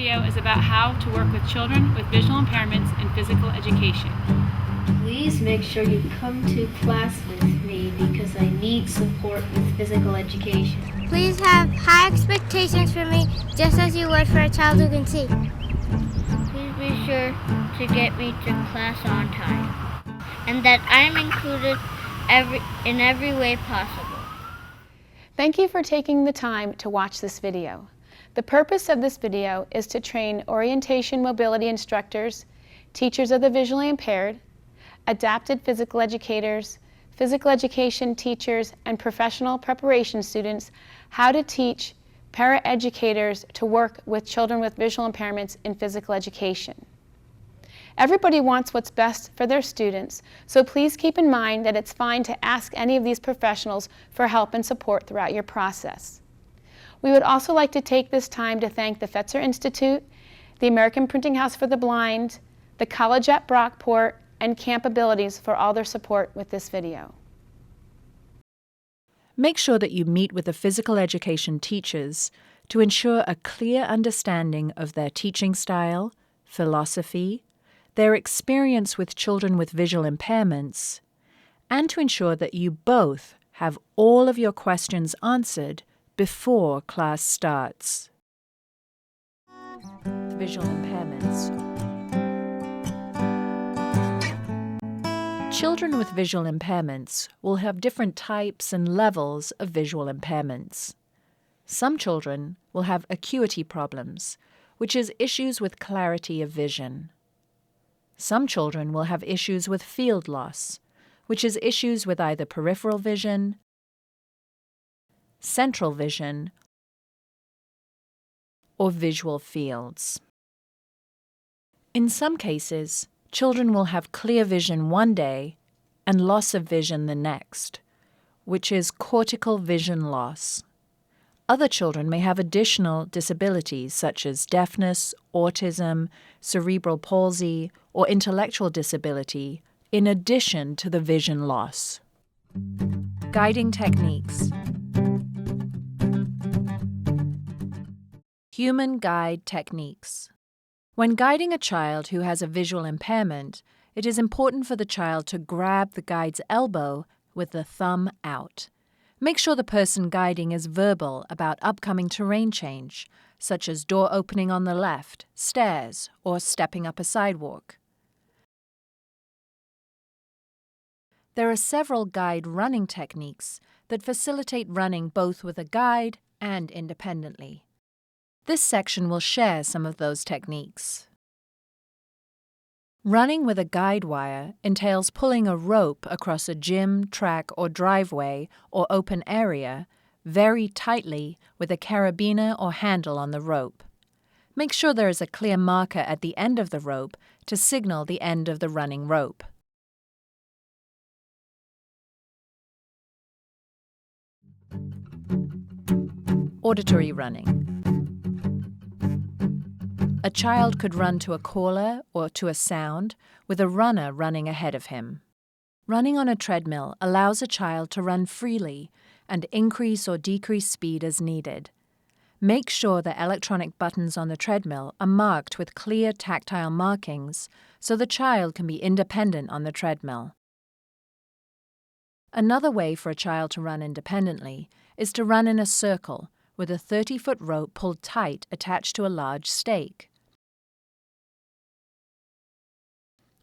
video is about how to work with children with visual impairments in physical education. Please make sure you come to class with me because I need support with physical education. Please have high expectations for me, just as you would for a child who can see. Please be sure to get me to class on time, and that I am included in every way possible. Thank you for taking the time to watch this video. The purpose of this video is to train orientation mobility instructors, teachers of the visually impaired, adapted physical educators, physical education teachers, and professional preparation students how to teach paraeducators to work with children with visual impairments in physical education. Everybody wants what's best for their students, so please keep in mind that it's fine to ask any of these professionals for help and support throughout your process. We would also like to take this time to thank the Fetzer Institute, the American Printing House for the Blind, the College at Brockport, and Camp Abilities for all their support with this video. Make sure that you meet with the physical education teachers to ensure a clear understanding of their teaching style, philosophy, their experience with children with visual impairments, and to ensure that you both have all of your questions answered before class starts. Visual impairments. Children with visual impairments will have different types and levels of visual impairments. Some children will have acuity problems, which is issues with clarity of vision. Some children will have issues with field loss, which is issues with either peripheral vision, central vision, or visual fields. In some cases, children will have clear vision one day and loss of vision the next, which is cortical vision loss. Other children may have additional disabilities such as deafness, autism, cerebral palsy, or intellectual disability, in addition to the vision loss. Guiding techniques. Human guide techniques. When guiding a child who has a visual impairment, it is important for the child to grab the guide's elbow with the thumb out. Make sure the person guiding is verbal about upcoming terrain change, such as door opening on the left, stairs, or stepping up a sidewalk. There are several guide running techniques that facilitate running both with a guide and independently. This section will share some of those techniques. Running with a guide wire entails pulling a rope across a gym, track, or driveway or open area very tightly with a carabiner or handle on the rope. Make sure there is a clear marker at the end of the rope to signal the end of the running rope. Auditory running. A child could run to a caller or to a sound with a runner running ahead of him. Running on a treadmill allows a child to run freely and increase or decrease speed as needed. Make sure the electronic buttons on the treadmill are marked with clear tactile markings so the child can be independent on the treadmill. Another way for a child to run independently is to run in a circle with a 30-foot rope pulled tight attached to a large stake.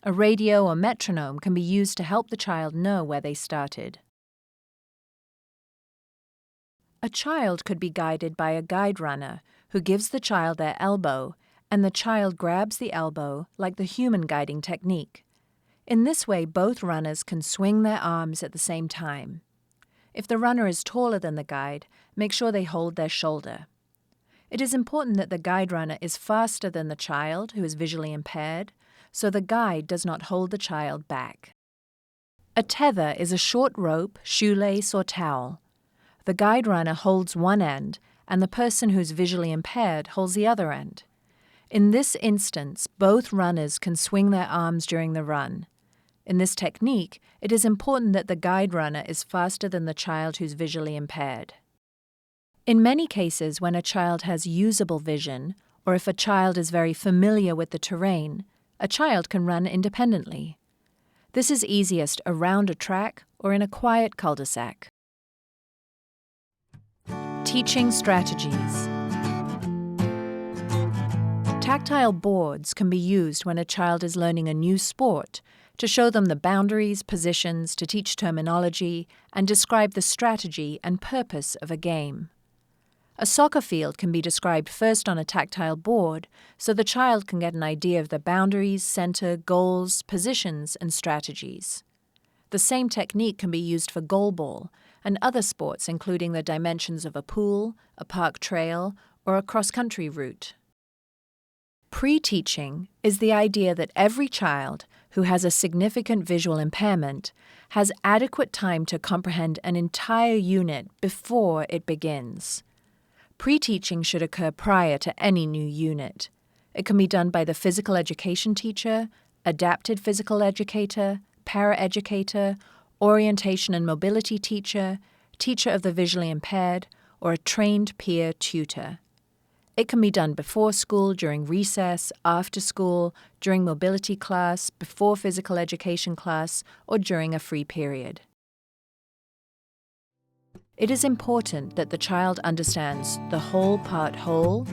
A radio or metronome can be used to help the child know where they started. A child could be guided by a guide runner who gives the child their elbow, and the child grabs the elbow like the human guiding technique. In this way, both runners can swing their arms at the same time. If the runner is taller than the guide, make sure they hold their shoulder. It is important that the guide runner is faster than the child who is visually impaired, so the guide does not hold the child back. A tether is a short rope, shoelace, or towel. The guide runner holds one end, and the person who's visually impaired holds the other end. In this instance, both runners can swing their arms during the run. In this technique, it is important that the guide runner is faster than the child who's visually impaired. In many cases, when a child has usable vision, or if a child is very familiar with the terrain, a child can run independently. This is easiest around a track or in a quiet cul-de-sac. Teaching strategies. Tactile boards can be used when a child is learning a new sport to show them the boundaries, positions, to teach terminology, and describe the strategy and purpose of a game. A soccer field can be described first on a tactile board so the child can get an idea of the boundaries, center, goals, positions, and strategies. The same technique can be used for goalball and other sports, including the dimensions of a pool, a park trail, or a cross-country route. Pre-teaching is the idea that every child who has a significant visual impairment has adequate time to comprehend an entire unit before it begins. Pre-teaching should occur prior to any new unit. It can be done by the physical education teacher, adapted physical educator, paraeducator, orientation and mobility teacher, teacher of the visually impaired, or a trained peer tutor. It can be done before school, during recess, after school, during mobility class, before physical education class, or during a free period. It is important that the child understands the whole part whole.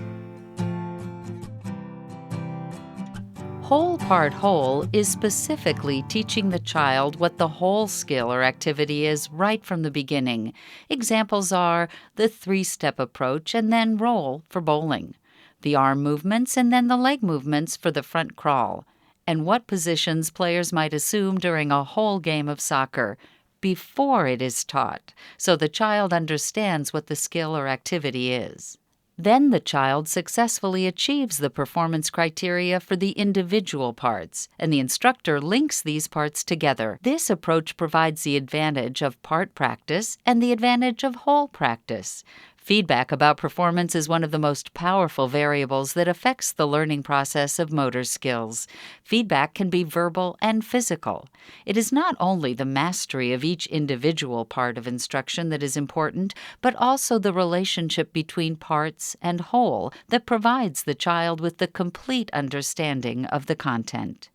Whole part whole is specifically teaching the child what the whole skill or activity is right from the beginning. Examples are the 3-step approach and then roll for bowling, the arm movements and then the leg movements for the front crawl, and what positions players might assume during a whole game of soccer before it is taught, so the child understands what the skill or activity is. Then the child successfully achieves the performance criteria for the individual parts, and the instructor links these parts together. This approach provides the advantage of part practice and the advantage of whole practice. Feedback about performance is one of the most powerful variables that affects the learning process of motor skills. Feedback can be verbal and physical. It is not only the mastery of each individual part of instruction that is important, but also the relationship between parts and whole that provides the child with the complete understanding of the content.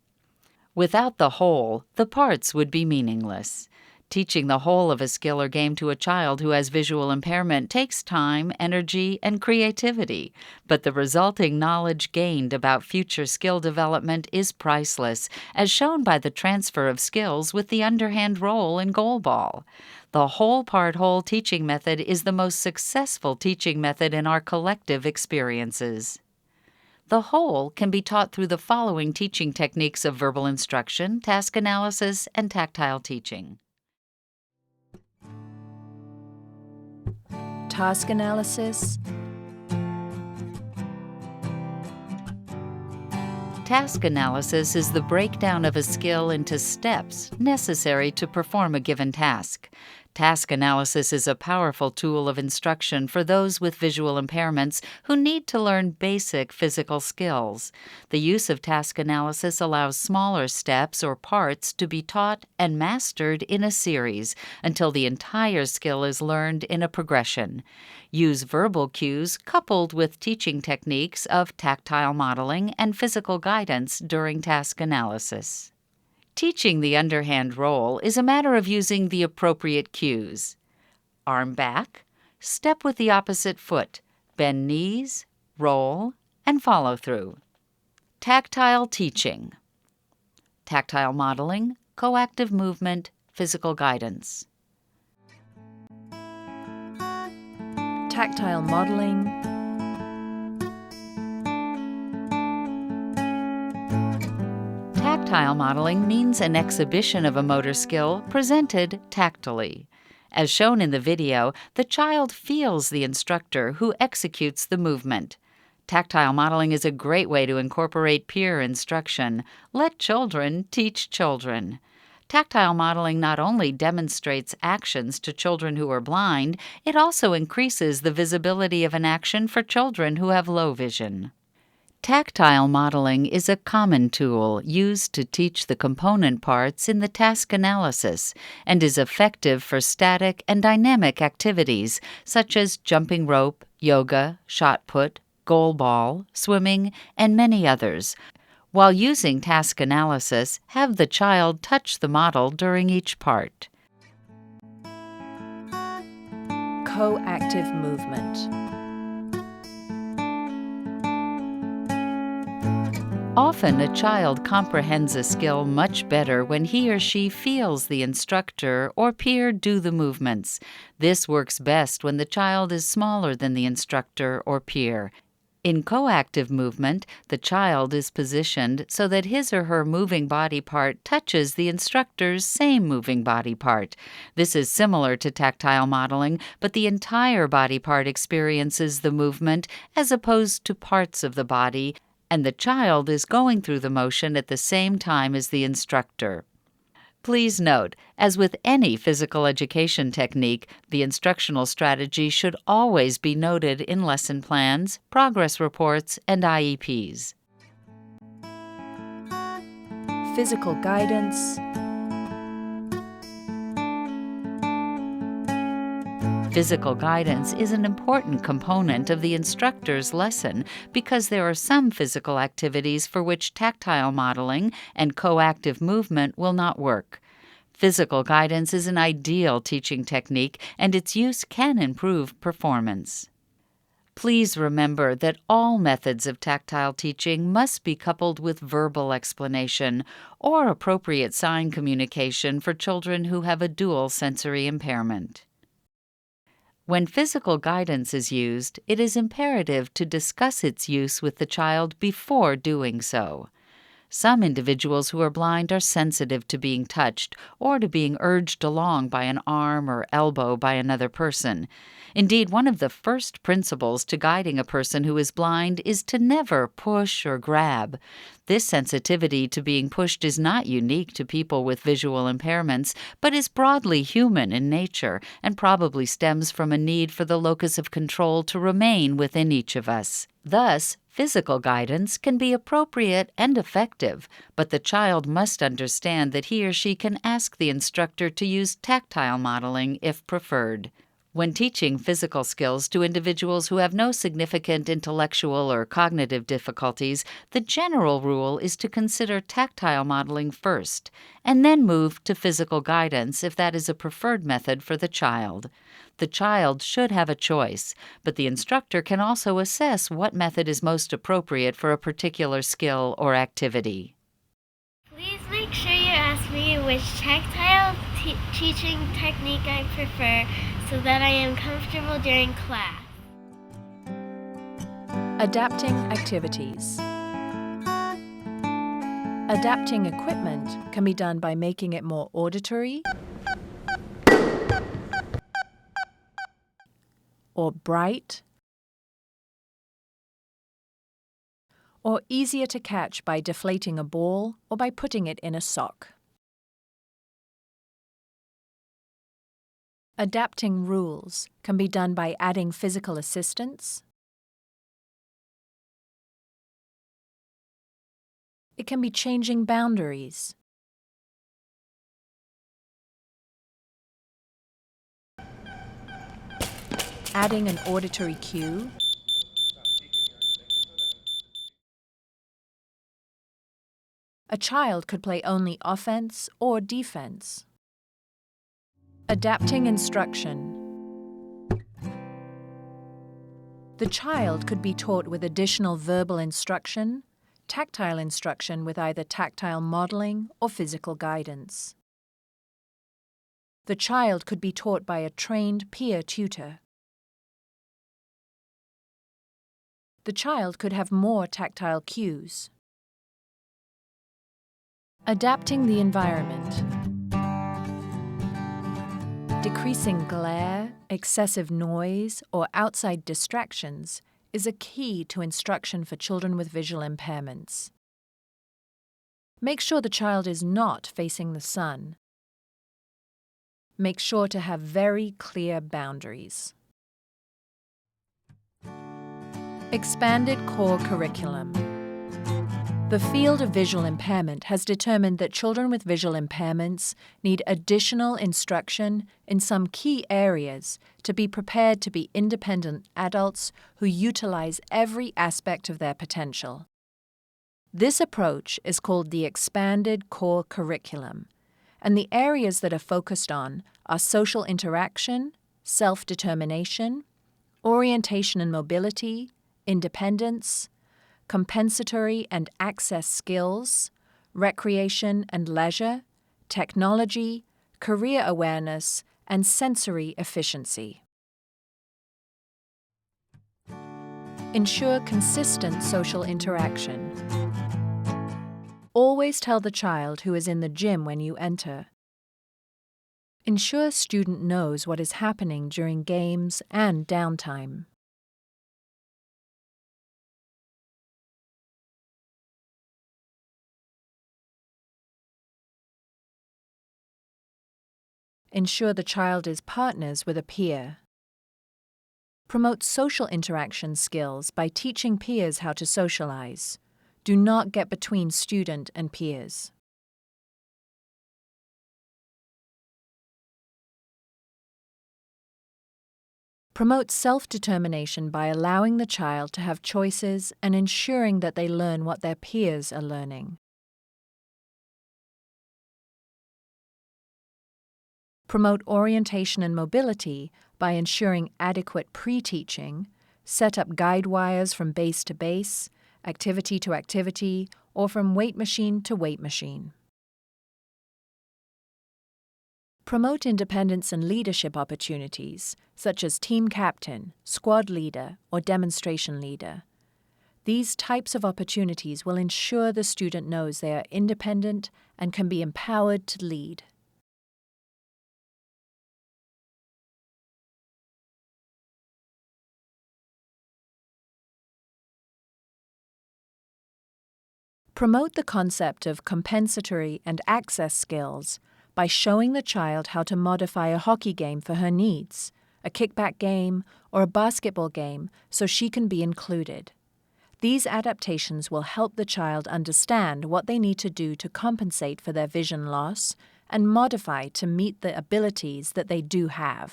Without the whole, the parts would be meaningless. Teaching the whole of a skill or game to a child who has visual impairment takes time, energy, and creativity, but the resulting knowledge gained about future skill development is priceless, as shown by the transfer of skills with the underhand roll and goalball. The whole part whole teaching method is the most successful teaching method in our collective experiences. The whole can be taught through the following teaching techniques of verbal instruction, task analysis, and tactile teaching. Task analysis. Task analysis is the breakdown of a skill into steps necessary to perform a given task. Task analysis is a powerful tool of instruction for those with visual impairments who need to learn basic physical skills. The use of task analysis allows smaller steps or parts to be taught and mastered in a series until the entire skill is learned in a progression. Use verbal cues coupled with teaching techniques of tactile modeling and physical guidance during task analysis. Teaching the underhand roll is a matter of using the appropriate cues. Arm back, step with the opposite foot, bend knees, roll, and follow through. Tactile teaching. Tactile modeling, coactive movement, physical guidance. Tactile modeling. Tactile modeling means an exhibition of a motor skill presented tactily. As shown in the video, the child feels the instructor who executes the movement. Tactile modeling is a great way to incorporate peer instruction. Let children teach children. Tactile modeling not only demonstrates actions to children who are blind, it also increases the visibility of an action for children who have low vision. Tactile modeling is a common tool used to teach the component parts in the task analysis and is effective for static and dynamic activities such as jumping rope, yoga, shot put, goal ball, swimming, and many others. While using task analysis, have the child touch the model during each part. Co-active movement. Often a child comprehends a skill much better when he or she feels the instructor or peer do the movements. This works best when the child is smaller than the instructor or peer. In coactive movement, the child is positioned so that his or her moving body part touches the instructor's same moving body part. This is similar to tactile modeling, but the entire body part experiences the movement as opposed to parts of the body, and the child is going through the motion at the same time as the instructor. Please note, as with any physical education technique, the instructional strategy should always be noted in lesson plans, progress reports, and IEPs. Physical guidance. Physical guidance is an important component of the instructor's lesson because there are some physical activities for which tactile modeling and coactive movement will not work. Physical guidance is an ideal teaching technique, and its use can improve performance. Please remember that all methods of tactile teaching must be coupled with verbal explanation or appropriate sign communication for children who have a dual sensory impairment. When physical guidance is used, it is imperative to discuss its use with the child before doing so. Some individuals who are blind are sensitive to being touched or to being urged along by an arm or elbow by another person. Indeed, one of the first principles to guiding a person who is blind is to never push or grab. This sensitivity to being pushed is not unique to people with visual impairments, but is broadly human in nature and probably stems from a need for the locus of control to remain within each of us. Thus, physical guidance can be appropriate and effective, but the child must understand that he or she can ask the instructor to use tactile modeling if preferred. When teaching physical skills to individuals who have no significant intellectual or cognitive difficulties, the general rule is to consider tactile modeling first, and then move to physical guidance if that is a preferred method for the child. The child should have a choice, but the instructor can also assess what method is most appropriate for a particular skill or activity. Please make sure you ask me which tactile teaching technique I prefer so that I am comfortable during class. Adapting activities. Adapting equipment can be done by making it more auditory or bright or easier to catch by deflating a ball or by putting it in a sock. Adapting rules can be done by adding physical assistance. It can be changing boundaries. Adding an auditory cue. A child could play only offense or defense. Adapting instruction. The child could be taught with additional verbal instruction, tactile instruction with either tactile modeling or physical guidance. The child could be taught by a trained peer tutor. The child could have more tactile cues. Adapting the environment. Decreasing glare, excessive noise, or outside distractions is a key to instruction for children with visual impairments. Make sure the child is not facing the sun. Make sure to have very clear boundaries. Expanded core curriculum. The field of visual impairment has determined that children with visual impairments need additional instruction in some key areas to be prepared to be independent adults who utilize every aspect of their potential. This approach is called the expanded core curriculum, and the areas that are focused on are social interaction, self-determination, orientation and mobility, independence, compensatory and access skills, recreation and leisure, technology, career awareness, and sensory efficiency. Ensure consistent social interaction. Always tell the child who is in the gym when you enter. Ensure student knows what is happening during games and downtime. Ensure the child is partners with a peer. Promote social interaction skills by teaching peers how to socialize. Do not get between student and peers. Promote self-determination by allowing the child to have choices and ensuring that they learn what their peers are learning. Promote orientation and mobility by ensuring adequate pre-teaching, set up guide wires from base to base, activity to activity, or from weight machine to weight machine. Promote independence and leadership opportunities, such as team captain, squad leader, or demonstration leader. These types of opportunities will ensure the student knows they are independent and can be empowered to lead. Promote the concept of compensatory and access skills by showing the child how to modify a hockey game for her needs, a kickback game, or a basketball game so she can be included. These adaptations will help the child understand what they need to do to compensate for their vision loss and modify to meet the abilities that they do have.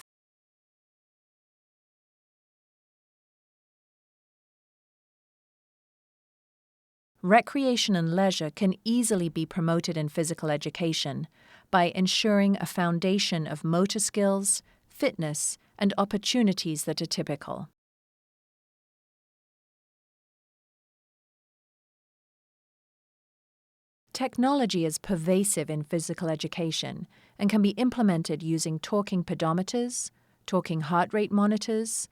Recreation and leisure can easily be promoted in physical education by ensuring a foundation of motor skills, fitness, and opportunities that are typical. Technology is pervasive in physical education and can be implemented using talking pedometers, talking heart rate monitors,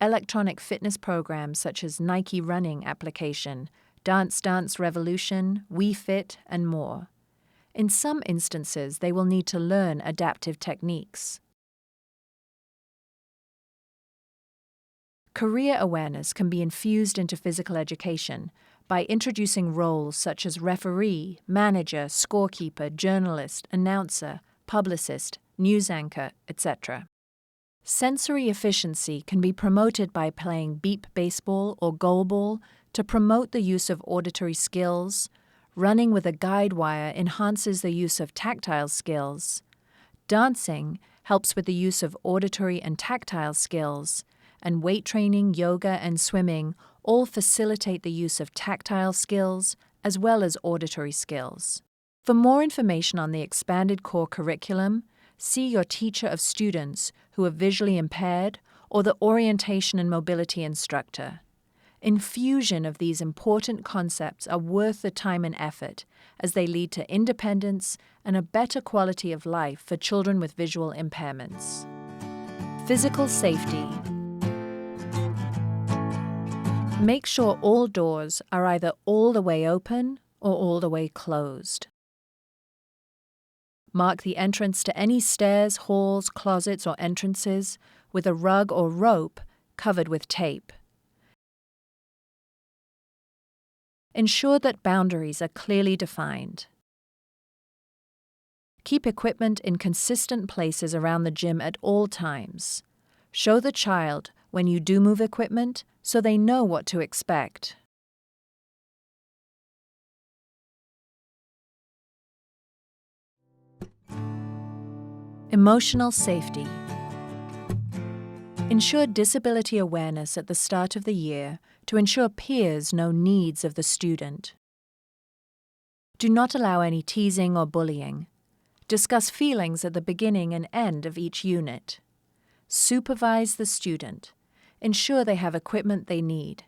electronic fitness programs such as Nike Running application, Dance Dance Revolution, Wii Fit, and more. In some instances, they will need to learn adaptive techniques. Career awareness can be infused into physical education by introducing roles such as referee, manager, scorekeeper, journalist, announcer, publicist, news anchor, etc. Sensory efficiency can be promoted by playing beep baseball or goalball to promote the use of auditory skills. Running with a guide wire enhances the use of tactile skills. Dancing helps with the use of auditory and tactile skills. And weight training, yoga, and swimming all facilitate the use of tactile skills as well as auditory skills. For more information on the expanded core curriculum, see your teacher of students who are visually impaired or the orientation and mobility instructor. Infusion of these important concepts are worth the time and effort as they lead to independence and a better quality of life for children with visual impairments. Physical safety. Make sure all doors are either all the way open or all the way closed. Mark the entrance to any stairs, halls, closets, or entrances with a rug or rope covered with tape. Ensure that boundaries are clearly defined. Keep equipment in consistent places around the gym at all times. Show the child when you do move equipment so they know what to expect. Emotional safety. Ensure disability awareness at the start of the year to ensure peers know needs of the student. Do not allow any teasing or bullying. Discuss feelings at the beginning and end of each unit. Supervise the student. Ensure they have equipment they need.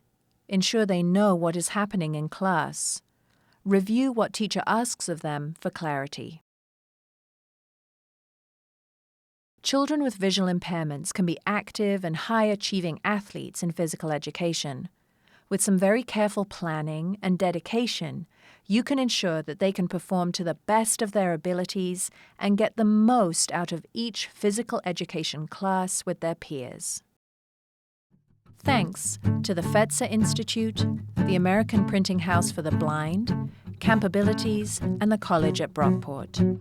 Ensure they know what is happening in class. Review what teacher asks of them for clarity. Children with visual impairments can be active and high-achieving athletes in physical education. With some very careful planning and dedication, you can ensure that they can perform to the best of their abilities and get the most out of each physical education class with their peers. Thanks to the FETSA Institute, the American Printing House for the Blind, Campabilities, and the College at Brockport.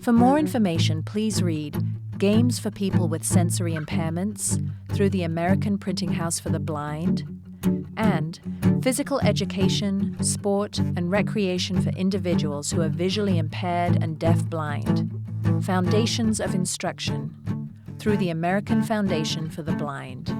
For more information, please read Games for People with Sensory Impairments through the American Printing House for the Blind, and Physical Education, Sport, and Recreation for Individuals Who Are Visually Impaired and Deaf-Blind, Foundations of Instruction, through the American Foundation for the Blind.